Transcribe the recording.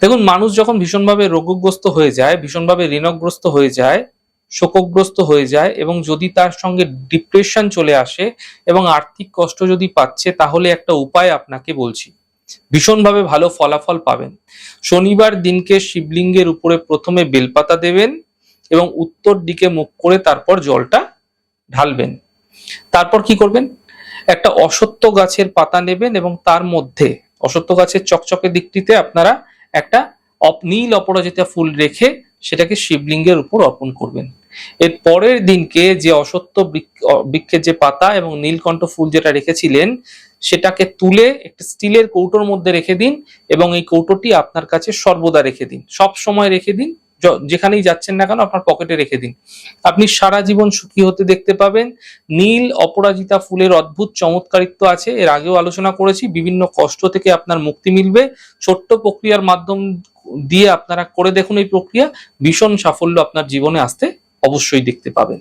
দেখুন, মানুষ যখন ভীষণভাবে রোগগ্রস্ত হয়ে যায়, ভীষণভাবে ঋণগ্রস্ত হয়ে যায়, শোকগ্রস্ত হয়ে যায়, এবং যদি তার সঙ্গে ডিপ্রেশন চলে আসে এবং আর্থিক কষ্ট যদি পাচ্ছে, তাহলে একটা উপায় আপনাকে বলছি, ভীষণভাবে ভালো ফলাফল পাবেন। শনিবার দিনকে শিবলিঙ্গের উপরে প্রথমে বেলপাতা দেবেন এবং উত্তর দিকে মুখ করে তারপর জলটা ঢালবেন। তারপর কি করবেন, একটা অশ্বত্থ গাছের পাতা নেবেন এবং তার মধ্যে অশ্বত্থ গাছের চকচকে দিকটিতে আপনারা একটা নীল অপরাজিতা ফুল রেখে সেটাকে শিবলিঙ্গের উপর অর্পণ করবেন। এর পরের দিনকে যে অশ্বত্থ বৃক্ষের যে পাতা এবং নীলকণ্ঠ ফুল যেটা রেখেছিলেন সেটাকে তুলে একটা স্টিলের কৌটোর মধ্যে রেখে দিন, এবং এই কৌটোটি আপনার কাছে সর্বদা রেখে দিন, সব সময় রেখে দিন, যেখানেই যাচ্ছেন না কেন আপনার পকেটে রেখে দিন। আপনি সারা জীবন সুখী হতে দেখতে পাবেন। নীল অপরাজিতা ফুলের অদ্ভুত চমৎকারিত্ব আছে, এর আগেও আলোচনা করেছি। বিভিন্ন কষ্ট থেকে আপনার মুক্তি মিলবে। ছোট্ট প্রক্রিয়ার মাধ্যম দিয়ে আপনারা করে দেখুন এই প্রক্রিয়া, ভীষণ সাফল্য আপনার জীবনে আসতে অবশ্যই দেখতে পাবেন।